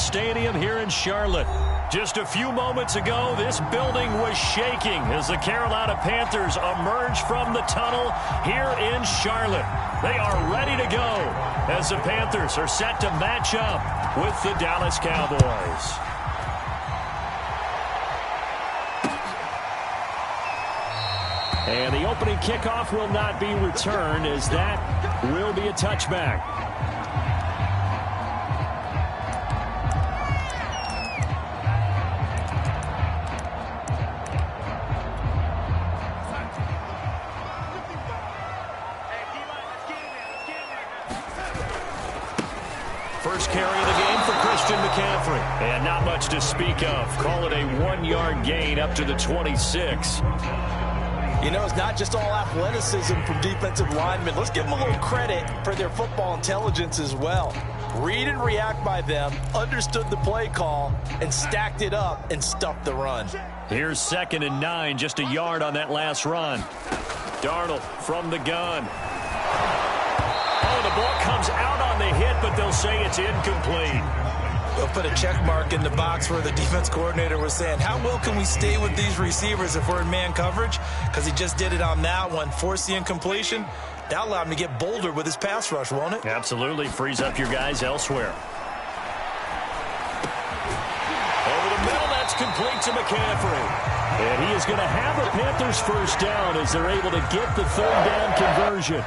Stadium here in Charlotte. Just a few moments ago, this building was shaking as the Carolina Panthers emerged from the tunnel here in Charlotte. They are ready to go as the Panthers are set to match up with the Dallas Cowboys. And the opening kickoff will not be returned, as that will be a touchback. First carry of the game for Christian McCaffrey. And not much to speak of. Call it a 1-yard gain up to the 26. You know, it's not just all athleticism from defensive linemen. Let's give them a little credit for their football intelligence as well. Read and react by them, understood the play call, and stacked it up and stuffed the run. Here's 2nd and 9, just a yard on that last run. Darnold from the gun. Oh, the ball comes out on the hit, but they'll say it's incomplete. They'll put a check mark in the box where the defense coordinator was saying, how well can we stay with these receivers if we're in man coverage? Because he just did it on that one, forced the incompletion. That'll allow him to get bolder with his pass rush, won't it? Absolutely. Frees up your guys elsewhere. Over the middle, that's complete to McCaffrey. And he is going to have the Panthers first down as they're able to get the 3rd down conversion.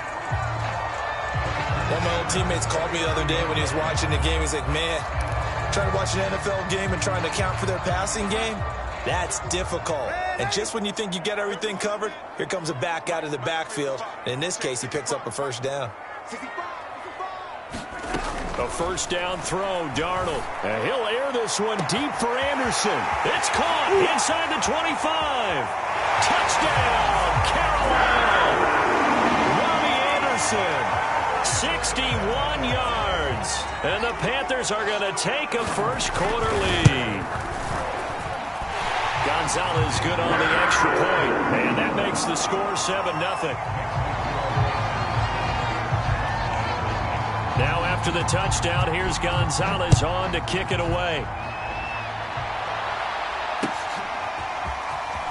One of my old teammates called me the other day when he was watching the game. He's like, man, trying to watch an NFL game and trying to account for their passing game, that's difficult. And just when you think you get everything covered, here comes a back out of the backfield. And in this case, he picks up a first down. A first down throw, Darnold. And he'll air this one deep for Anderson. It's caught inside the 25. Touchdown, Carolina. Robbie Anderson. 61 yards. And the Panthers are going to take a first-quarter lead. Gonzalez good on the extra point. And that makes the score 7-0. Now after the touchdown, here's Gonzalez on to kick it away.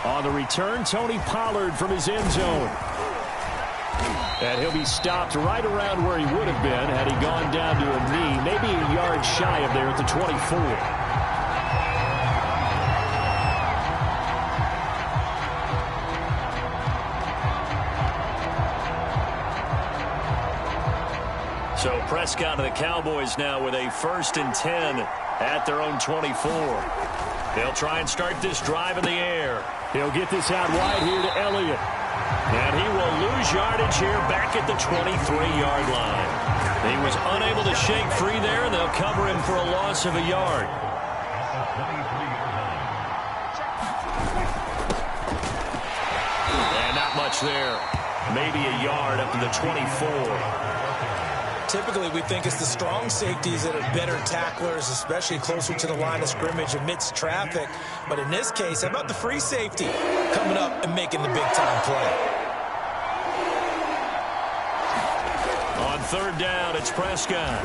On the return, Tony Pollard from his end zone. And he'll be stopped right around where he would have been had he gone down to a knee, maybe a yard shy of there at the 24. So Prescott and the Cowboys now with a 1st and 10 at their own 24. They'll try and start this drive in the air. He'll get this out wide here to Elliott. And he will lose yardage here back at the 23-yard line. He was unable to shake free there, and they'll cover him for a loss of a yard. And not much there. Maybe a yard up to the 24. Typically, we think it's the strong safeties that are better tacklers, especially closer to the line of scrimmage amidst traffic. But in this case, how about the free safety coming up and making the big-time play? On 3rd down, it's Prescott.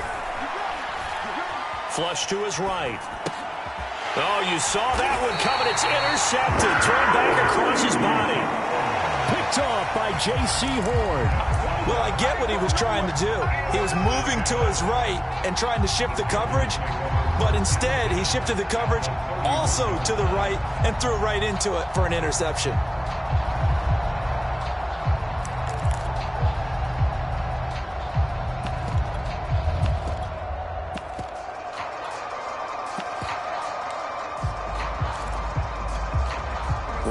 Flush to his right. Oh, you saw that one coming. It's intercepted. Thrown back across his body. Picked off by J.C. Horn. Well, I get what he was trying to do. He was moving to his right and trying to shift the coverage, but instead he shifted the coverage also to the right and threw right into it for an interception.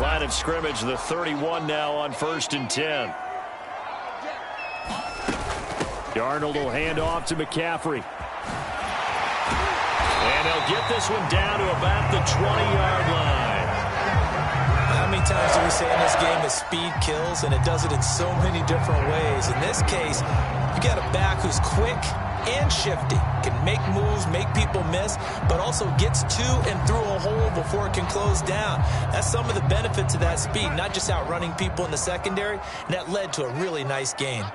Line of scrimmage, the 31 now on 1st and 10. Darnold will hand off to McCaffrey. And he'll get this one down to about the 20-yard line. How many times do we say in this game that speed kills, and it does it in so many different ways? In this case, you got a back who's quick and shifty, can make moves, make people miss, but also gets to and through a hole before it can close down. That's some of the benefits of that speed, not just outrunning people in the secondary, and that led to a really nice gain.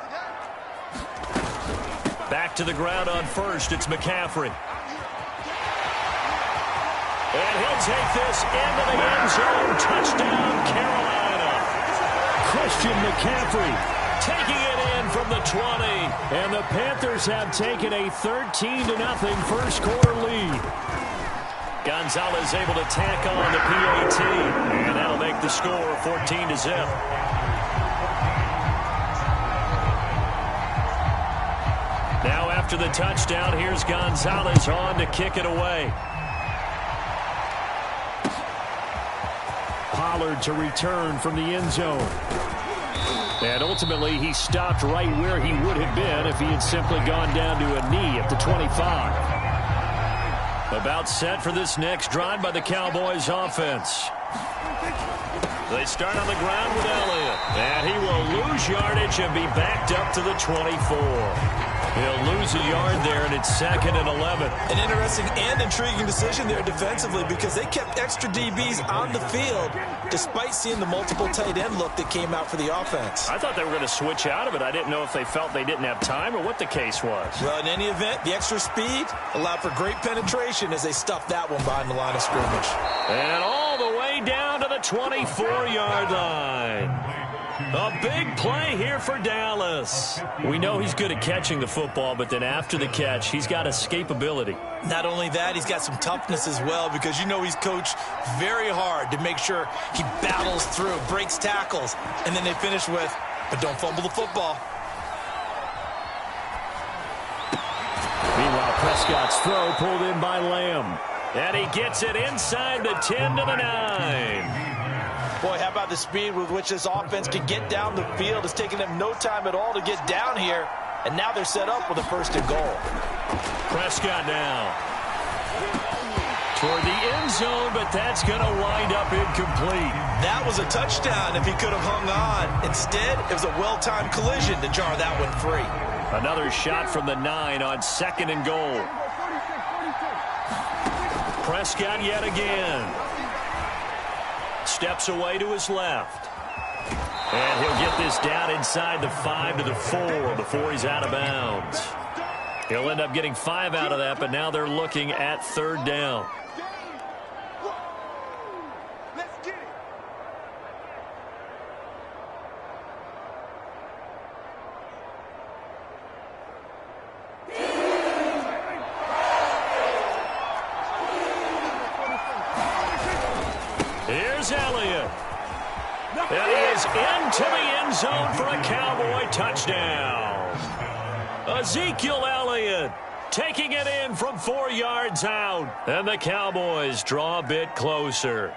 Back to the ground on 1st, it's McCaffrey. And he'll take this into the end zone. Touchdown, Carolina. Christian McCaffrey taking it in from the 20. And the Panthers have taken a 13-0 first quarter lead. Gonzalez able to tack on the PAT. And that'll make the score 14-0. Now after the touchdown, here's Gonzalez on to kick it away. Pollard to return from the end zone. And ultimately, he stopped right where he would have been if he had simply gone down to a knee at the 25. About set for this next drive by the Cowboys offense. They start on the ground with Elliott. And he will lose yardage and be backed up to the 24. He'll lose a yard there, and it's 2nd and 11. An interesting and intriguing decision there defensively because they kept extra DBs on the field despite seeing the multiple tight end look that came out for the offense. I thought they were going to switch out of it. I didn't know if they felt they didn't have time or what the case was. Well, in any event, the extra speed allowed for great penetration as they stuffed that one behind the line of scrimmage. And all the way down to the 24-yard line. A big play here for Dallas. We know he's good at catching the football, but then after the catch, he's got escapability. Not only that, he's got some toughness as well because you know he's coached very hard to make sure he battles through, breaks tackles, and then they finish with, but don't fumble the football. Meanwhile, Prescott's throw pulled in by Lamb. And he gets it inside the 10 to the 9. Boy, how about the speed with which this offense can get down the field? It's taken them no time at all to get down here. And now they're set up with a 1st and goal. Prescott now toward the end zone, but that's going to wind up incomplete. That was a touchdown if he could have hung on. Instead, it was a well-timed collision to jar that one free. Another shot from the 9 on 2nd and goal. Prescott yet again. Steps away to his left. And he'll get this down inside the 5 to the 4 before he's out of bounds. He'll end up getting 5 out of that, but now they're looking at 3rd down. Here's Elliott. And he is into the end zone for a Cowboy touchdown. Ezekiel Elliott taking it in from 4 yards out. And the Cowboys draw a bit closer.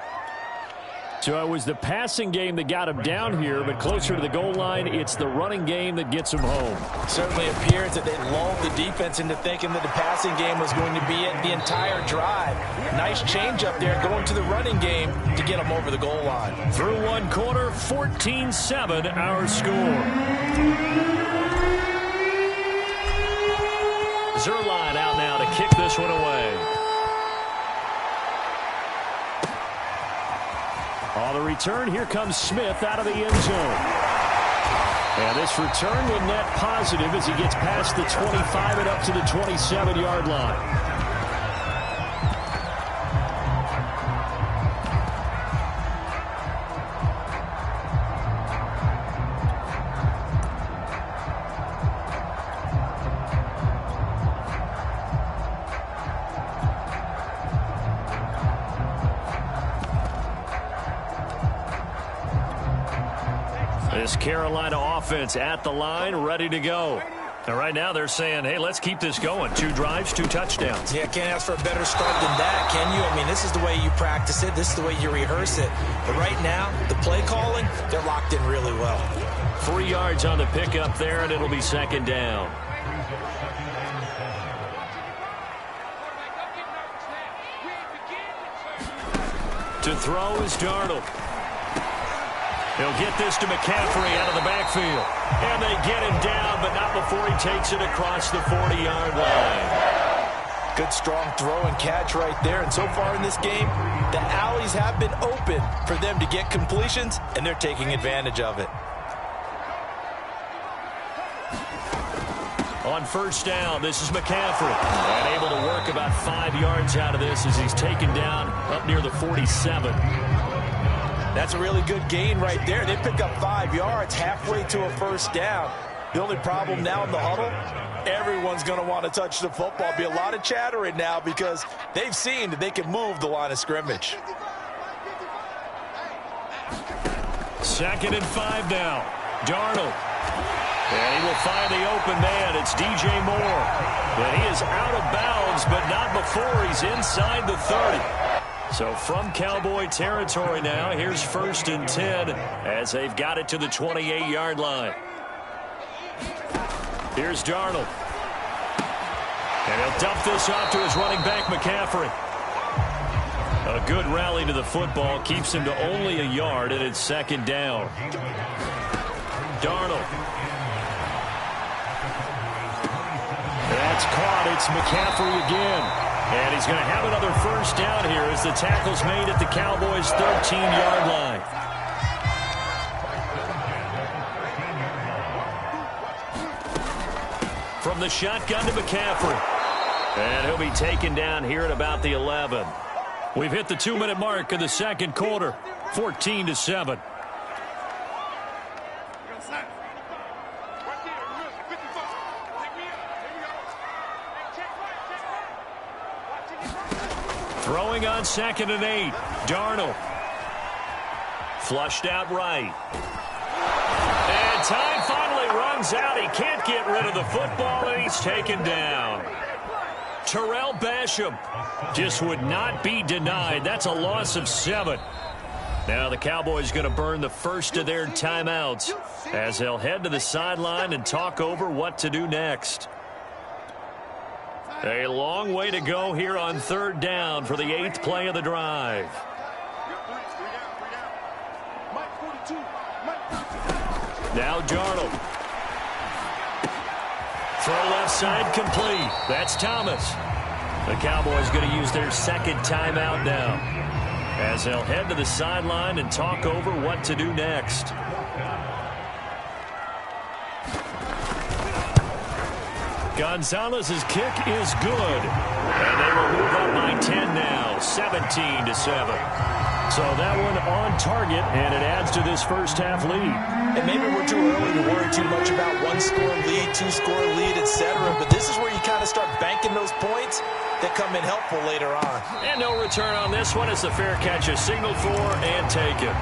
So it was the passing game that got him down here, but closer to the goal line, it's the running game that gets him home. Certainly appears that they lulled the defense into thinking that the passing game was going to be it the entire drive. Nice change up there going to the running game to get him over the goal line. Through one quarter, 14-7 our score. Zuerlein out now to kick this one away. On the return, here comes Smith out of the end zone. And this return will net positive as he gets past the 25 and up to the 27-yard line. This Carolina offense at the line, ready to go. And right now they're saying, hey, let's keep this going. 2 drives, 2 touchdowns. Yeah, can't ask for a better start than that, can you? I mean, this is the way you practice it. This is the way you rehearse it. But right now, the play calling, they're locked in really well. 3 yards on the pickup there, and it'll be 2nd down. To throw is Darnold. He'll get this to McCaffrey out of the backfield. And they get him down, but not before he takes it across the 40-yard line. Good strong throw and catch right there. And so far in this game, the alleys have been open for them to get completions, and they're taking advantage of it. On on first down. This is McCaffrey. And able to work about 5 yards out of this as he's taken down up near the 47. That's a really good gain right there. They pick up 5 yards halfway to a first down. The only problem now in the huddle, everyone's going to want to touch the football. Be a lot of chattering now because they've seen that they can move the line of scrimmage. 2nd and 5 now. Darnold. And he will find the open man. It's DJ Moore. And he is out of bounds, but not before he's inside the 30. So from Cowboy territory now, here's 1st and 10 as they've got it to the 28-yard line. Here's Darnold. And he'll dump this off to his running back, McCaffrey. A good rally to the football keeps him to only a yard, and it's 2nd down. Darnold. That's caught. It's McCaffrey again. And he's going to have another first down here as the tackle's made at the Cowboys' 13-yard line. From the shotgun to McCaffrey. And he'll be taken down here at about the 11. We've hit the 2-minute mark of the 2nd quarter. 14-7. Throwing on 2nd and 8. Darnold. Flushed out right. And time finally runs out. He can't get rid of the football, and he's taken down. Terrell Basham just would not be denied. That's a loss of 7. Now the Cowboys going to burn the first of their timeouts as they'll head to the sideline and talk over what to do next. A long way to go here on 3rd down for the 8th play of the drive. Now Darnold. Throw left side complete. That's Thomas. The Cowboys going to use their 2nd timeout now as they'll head to the sideline and talk over what to do next. Gonzalez's kick is good. And they will move up by 10 now, 17-7. So that one on target, and it adds to this first half lead. And maybe we're too early to worry too much about 1-score lead, 2-score lead, etc. But this is where you kind of start banking those points that come in helpful later on. And no return on this one as the fair catch is signaled for and taken.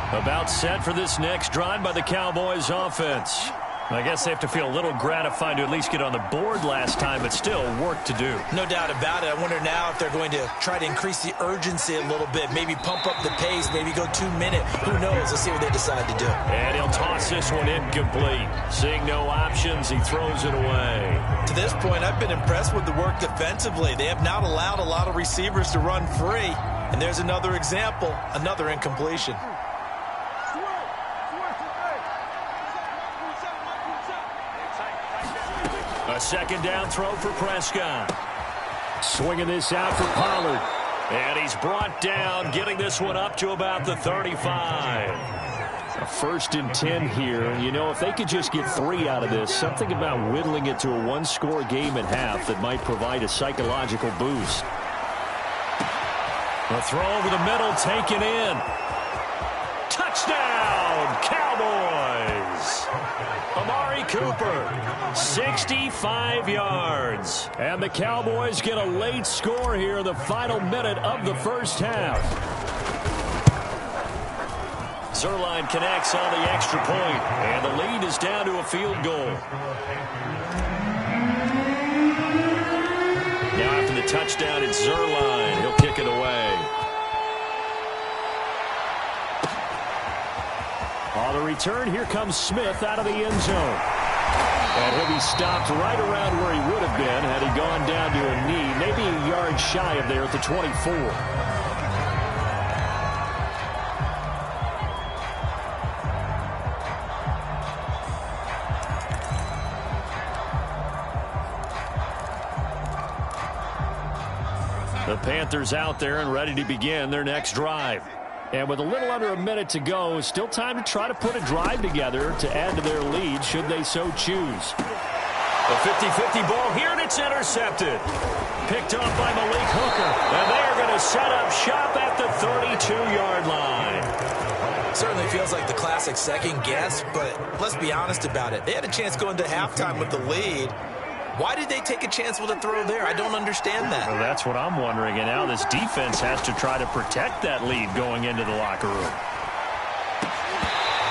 About set for this next drive by the Cowboys offense. I guess they have to feel a little gratified to at least get on the board last time, but still work to do. No doubt about it. I wonder now if they're going to try to increase the urgency a little bit, maybe pump up the pace, maybe go 2-minute. Who knows? Let's see what they decide to do. And he'll toss this one incomplete. Seeing no options, he throws it away. To this point, I've been impressed with the work defensively. They have not allowed a lot of receivers to run free. And there's another example, another incompletion. A 2nd down throw for Prescott. Swinging this out for Pollard. And he's brought down, getting this one up to about the 35. A 1st and 10 here. You know, if they could just get 3 out of this, something about whittling it to a 1-score game at half that might provide a psychological boost. A throw over the middle, taken in. Touchdown, Cowboys! Amari Cooper, 65 yards. And the Cowboys get a late score here in the final minute of the first half. Zuerlein connects on the extra point, and the lead is down to a field goal. Now after the touchdown, it's Zuerlein. He'll kick it away. On the return, here comes Smith out of the end zone. And he'll be stopped right around where he would have been had he gone down to a knee, maybe a yard shy of there at the 24. The Panthers out there and ready to begin their next drive. And with a little under a minute to go, still time to try to put a drive together to add to their lead should they so choose. A 50-50 ball here, and it's intercepted. Picked off by Malik Hooker. And they are going to set up shop at the 32-yard line. Certainly feels like the classic second guess, but let's be honest about it. They had a chance going to halftime with the lead. Why did they take a chance with a throw there? I don't understand that. Well, that's what I'm wondering. And now this defense has to try to protect that lead going into the locker room.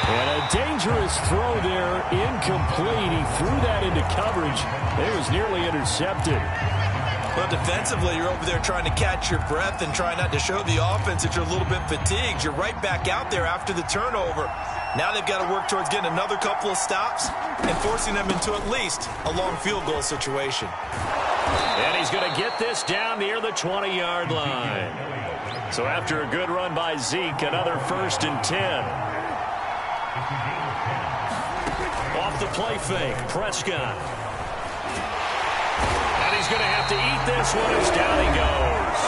And a dangerous throw there, incomplete. He threw that into coverage. It was nearly intercepted. Well, defensively, you're over there trying to catch your breath and try not to show the offense that you're a little bit fatigued. You're right back out there after the turnover. Now they've got to work towards getting another couple of stops and forcing them into at least a long field goal situation. And he's going to get this down near the 20-yard line. So after a good run by Zeke, another 1st and 10. Off the play fake, Prescott. And he's going to have to eat this one as down he goes.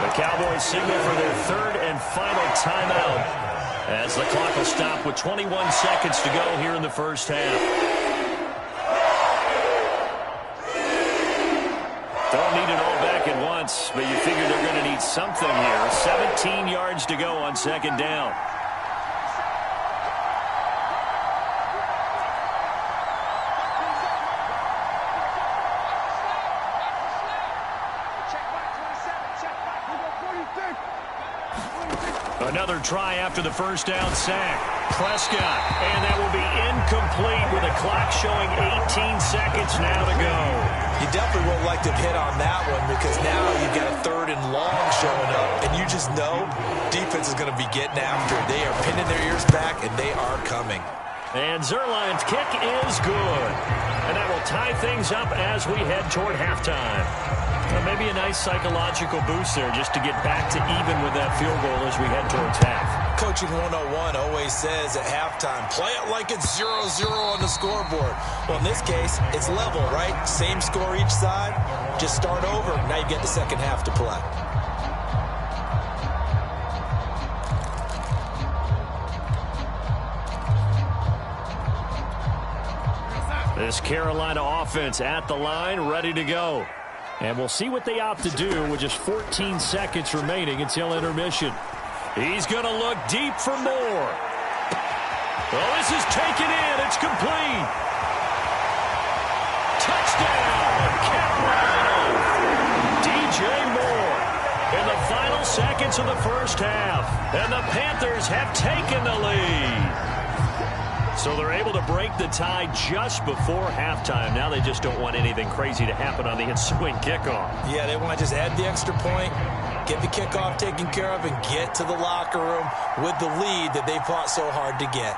The Cowboys signal for their 3rd and final timeout as the clock will stop with 21 seconds to go here in the first half. Don't need it all back at once, but you figure they're going to need something here. 17 yards to go on 2nd down. Another try after the first down sack. Prescott, and that will be incomplete with the clock showing 18 seconds now to go. You definitely would like to have hit on that one because now you've got a 3rd and long showing up, and you just know defense is going to be getting after it. They are pinning their ears back, and they are coming. And Zuerlein's kick is good. And that will tie things up as we head toward halftime. Well, maybe a nice psychological boost there just to get back to even with that field goal as we head towards half. Coaching 101 always says at halftime, play it like it's 0-0 on the scoreboard. Well, in this case, it's level, right? Same score each side. Just start over. Now you get the second half to play. This Carolina offense at the line, ready to go. And we'll see what they opt to do with just 14 seconds remaining until intermission. He's going to look deep for more. Well, this is taken in. It's complete. Touchdown, Carolina. DJ Moore in the final seconds of the first half. And the Panthers have taken the lead. So they're able to break the tie just before halftime. Now they just don't want anything crazy to happen on the ensuing kickoff. Yeah, they want to just add the extra point, get the kickoff taken care of, and get to the locker room with the lead that they fought so hard to get.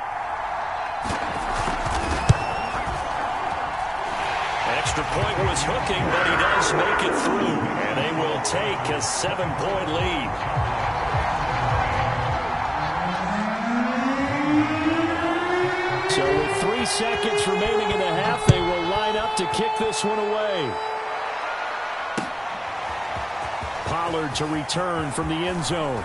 Extra point was hooking, but he does make it through. And they will take a 7-point lead. So with 3 seconds remaining in the half, they will line up to kick this one away. Pollard to return from the end zone.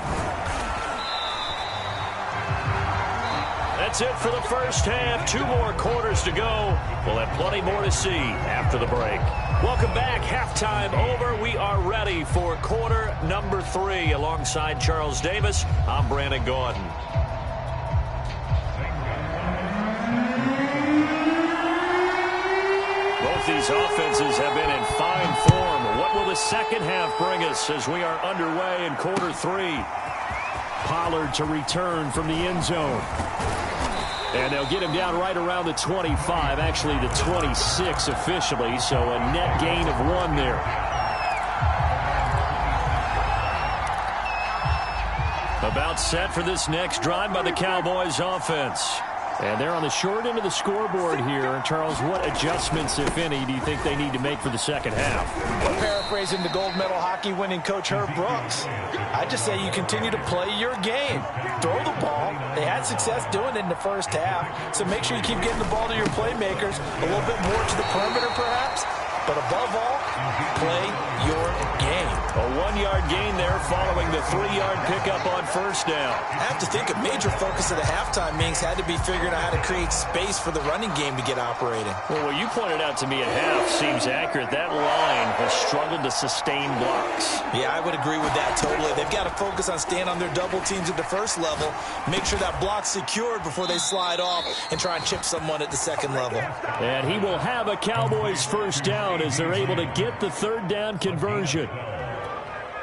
That's it for the first half. 2 more quarters to go. We'll have plenty more to see after the break. Welcome back. Halftime over. We are ready for quarter number 3. Alongside Charles Davis, I'm Brandon Gaudin. Both these offenses have been in fine form. What will the second half bring us as we are underway in quarter 3? Pollard to return from the end zone. And they'll get him down right around the 25, actually the 26 officially, so a net gain of 1 there. About set for this next drive by the Cowboys offense. And they're on the short end of the scoreboard here. Charles, what adjustments, if any, do you think they need to make for the second half? Well, paraphrasing the gold medal hockey winning coach Herb Brooks, I just say you continue to play your game. Throw the ball. They had success doing it in the first half, so make sure you keep getting the ball to your playmakers, a little bit more to the perimeter perhaps, but above all, play your game. A 1-yard gain there following the 3-yard pickup on first down. I have to think a major focus of the halftime means had to be figuring out how to create space for the running game to get operating. Well, what you pointed out to me at half seems accurate. That line has struggled to sustain blocks. Yeah, I would agree with that totally. They've got to focus on staying on their double teams at the first level, make sure that block's secured before they slide off and try and chip someone at the second level. And he will have a Cowboys first down as they're able to get the third down conversion.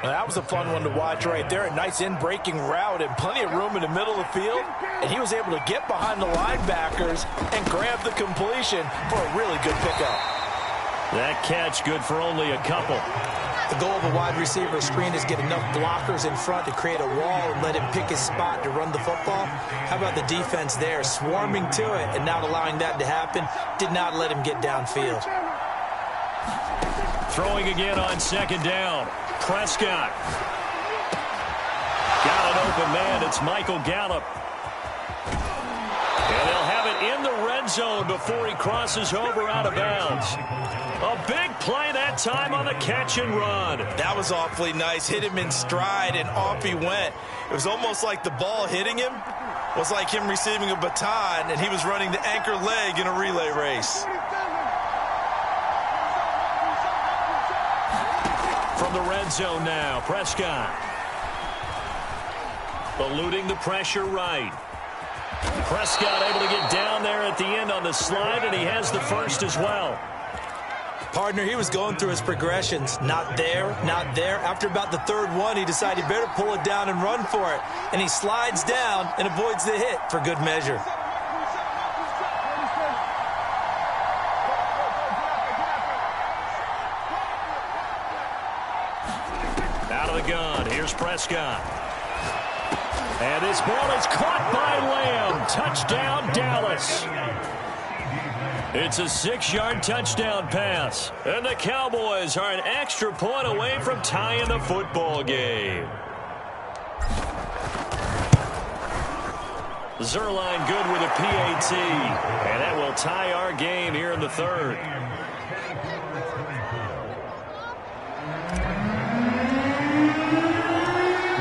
Well, that was a fun one to watch right there. A nice in-breaking route and plenty of room in the middle of the field. And he was able to get behind the linebackers and grab the completion for a really good pickup. That catch good for only a couple. The goal of a wide receiver screen is get enough blockers in front to create a wall and let him pick his spot to run the football. How about the defense there, swarming to it and not allowing that to happen? Did not let him get downfield. Throwing again on second down. Prescott. Got an open man. It's Michael Gallup. And they'll have it in the red zone before he crosses over out of bounds. A big play that time on the catch and run. That was awfully nice. Hit him in stride, and off he went. It was almost like the ball hitting him was like him receiving a baton, and he was running the anchor leg in a relay race. From the red zone now, Prescott. Eluding the pressure right. Prescott able to get down there at the end on the slide, and he has the first as well. Partner, he was going through his progressions. Not there, not there. After about the third one, he decided he better pull it down and run for it. And he slides down and avoids the hit for good measure. Out of the gun, here's Prescott. And this ball is caught by Lamb. Touchdown, Dallas. It's a 6-yard touchdown pass. And the Cowboys are an extra point away from tying the football game. Zuerlein good with a PAT. And that will tie our game here in the third.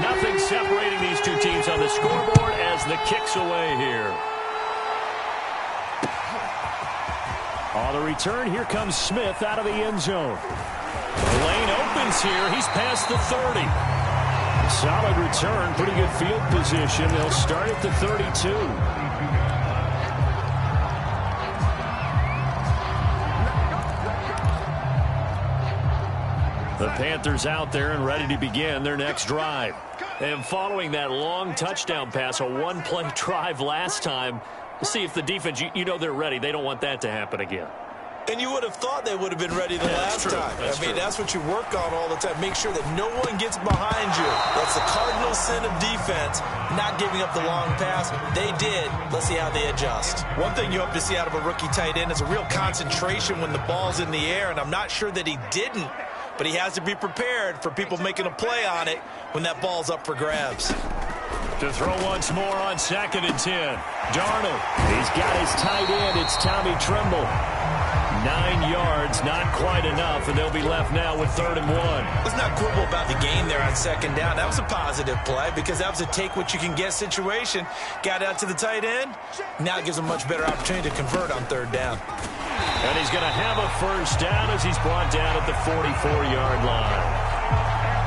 Nothing separating these two teams on the scoreboard as the kick's away here. On the return, here comes Smith out of the end zone. The lane opens here. He's past the 30. Solid return, pretty good field position. They'll start at the 32. The Panthers out there and ready to begin their next drive. And following that long touchdown pass, a one-play drive last time, see if the defense, you know they're ready. They don't want that to happen again. And you would have thought they would have been ready the last time. That's what you work on all the time. Make sure that no one gets behind you. That's the cardinal sin of defense, not giving up the long pass. They did. Let's see how they adjust. One thing you hope to see out of a rookie tight end is a real concentration when the ball's in the air, and I'm not sure that he didn't. But he has to be prepared for people making a play on it when that ball's up for grabs. To throw once more on 2nd and 10. Darnold. He's got his tight end. It's Tommy Tremble. 9 yards, not quite enough, and they'll be left now with 3rd and 1. Let's not quibble about the gain there on 2nd down. That was a positive play because that was a take-what-you-can-get situation. Got out to the tight end. Now it gives him a much better opportunity to convert on 3rd down. And he's going to have a first down as he's brought down at the 44-yard line.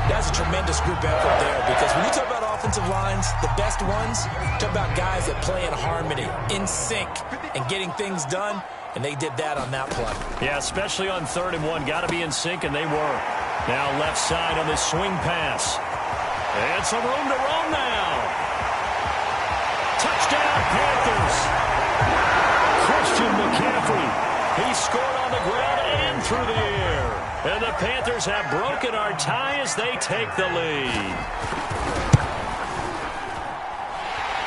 That's a tremendous group effort there because when you talk about offensive lines, the best ones, talk about guys that play in harmony, in sync, and getting things done, and they did that on that play. Yeah, especially on 3rd and 1. Got to be in sync, and they were. Now left side on this swing pass. And some room to roam now. Touchdown, Panthers. Christian McCaffrey. He scored on the ground and through the air. And the Panthers have broken our tie as they take the lead.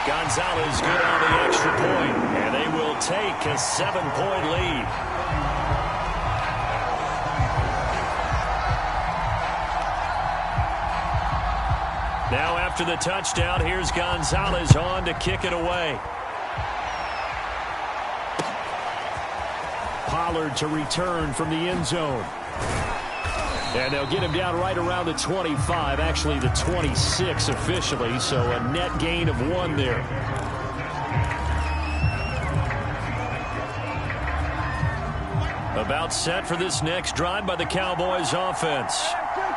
Gonzalez good on the extra point, and they will take a 7-point lead. Now after the touchdown, here's Gonzalez on to kick it away. Pollard to return from the end zone. And they'll get him down right around the 25, actually the 26 officially, so a net gain of 1 there. About set for this next drive by the Cowboys offense.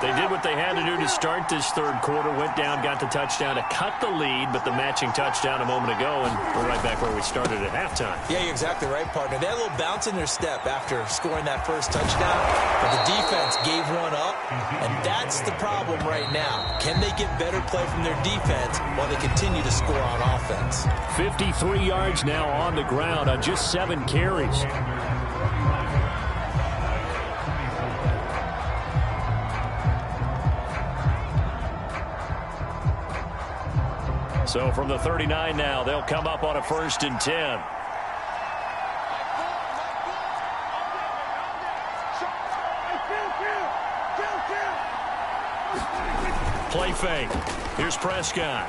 They did what they had to do to start this third quarter, went down, got the touchdown to cut the lead, but the matching touchdown a moment ago, and we're right back where we started at halftime. Yeah, you're exactly right, partner. They had a little bounce in their step after scoring that first touchdown, but the defense gave one up, and that's the problem right now. Can they get better play from their defense while they continue to score on offense? 53 yards now on the ground on just 7 carries. So from the 39 now, they'll come up on a 1st and 10. Play fake. Here's Prescott.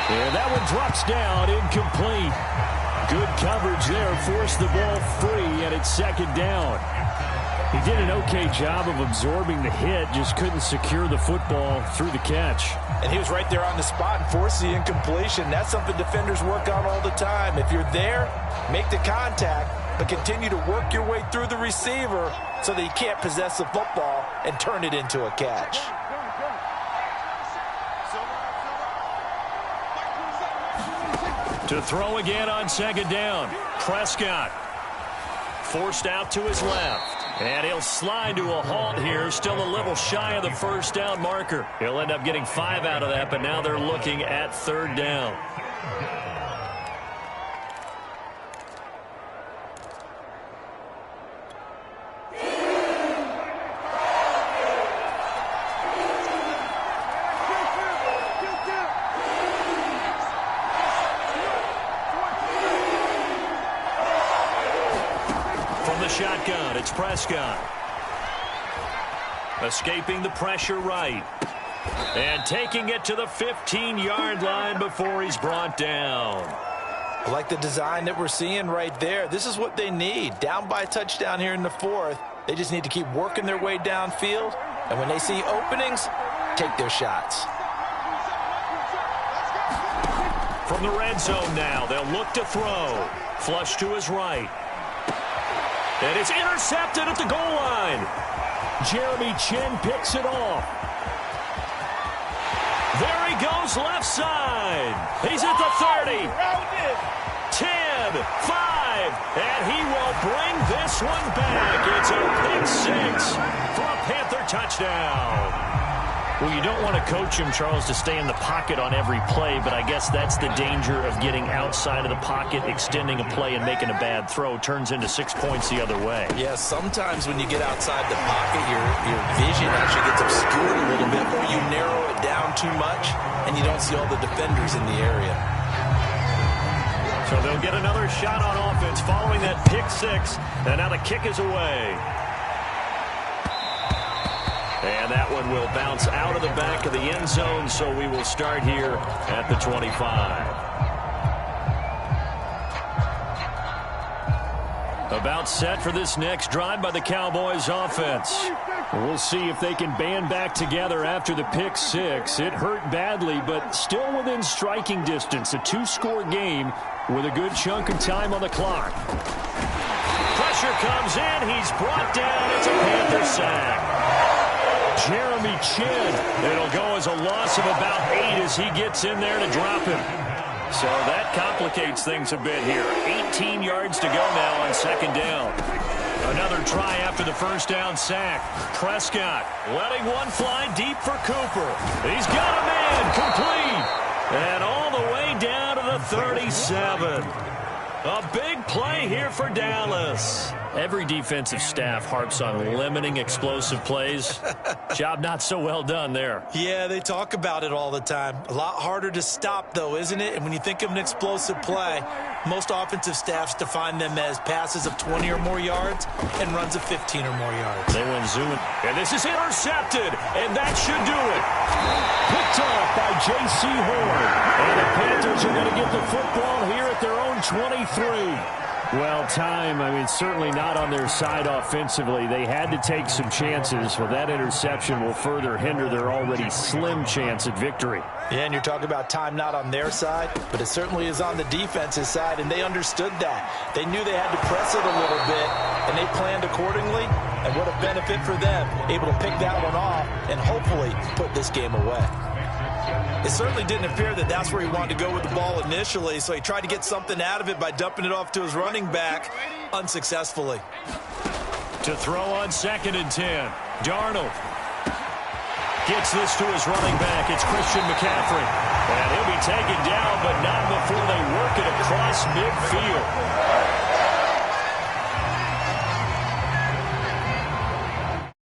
And that one drops down, incomplete. Good coverage there, forced the ball free, and it's 2nd down. He did an okay job of absorbing the hit, just couldn't secure the football through the catch. And he was right there on the spot and forced the incompletion. That's something defenders work on all the time. If you're there, make the contact, but continue to work your way through the receiver so that he can't possess the football and turn it into a catch. To throw again on 2nd down. Prescott forced out to his left. And he'll slide to a halt here, still a little shy of the 1st down marker. He'll end up getting 5 out of that, but now they're looking at 3rd down. Shotgun, it's Prescott. Escaping the pressure right. And taking it to the 15-yard line before he's brought down. I like the design that we're seeing right there. This is what they need. Down by a touchdown here in the 4th. They just need to keep working their way downfield. And when they see openings, take their shots. From the red zone now, they'll look to throw. Flush to his right. And it's intercepted at the goal line. Jeremy Chinn picks it off. There he goes left side. He's at the 30. 10, 5, and he will bring this one back. It's a pick 6 for a Panther touchdown. Well, you don't want to coach him, Charles, to stay in the pocket on every play, but I guess that's the danger of getting outside of the pocket, extending a play and making a bad throw. Turns into 6 points the other way. Yeah, sometimes when you get outside the pocket, your vision actually gets obscured a little bit, or you narrow it down too much, and you don't see all the defenders in the area. So they'll get another shot on offense following that pick 6, and now the kick is away. And that one will bounce out of the back of the end zone, so we will start here at the 25. About set for this next drive by the Cowboys offense. We'll see if they can band back together after the pick 6. It hurt badly, but still within striking distance. A 2-score game with a good chunk of time on the clock. Pressure comes in. He's brought down. It's a Panther sack. Jeremy Chinn. It'll go as a loss of about 8 as he gets in there to drop him. So that complicates things a bit here. 18 yards to go now on 2nd down. Another try after the 1st down sack. Prescott letting one fly deep for Cooper. He's got a man complete. And all the way down to the 37. A big play here for Dallas. Every defensive staff harps on limiting explosive plays. Job not so well done there. Yeah, they talk about it all the time. A lot harder to stop, though, isn't it? And when you think of an explosive play, most offensive staffs define them as passes of 20 or more yards and runs of 15 or more yards. They went zooming. And this is intercepted, and that should do it. Picked off by J.C. Horn. And the Panthers are going to get the football here at their own 23. Well, time, I mean, certainly not on their side offensively. They had to take some chances. Well, that interception will further hinder their already slim chance at victory. Yeah, and you're talking about time not on their side, but it certainly is on the defense's side, and they understood that. They knew they had to press it a little bit, and they planned accordingly, and what a benefit for them, able to pick that one off and hopefully put this game away. It certainly didn't appear that that's where he wanted to go with the ball initially, so he tried to get something out of it by dumping it off to his running back unsuccessfully. To throw on 2nd and 10, Darnold gets this to his running back. It's Christian McCaffrey. And he'll be taken down, but not before they work it across midfield.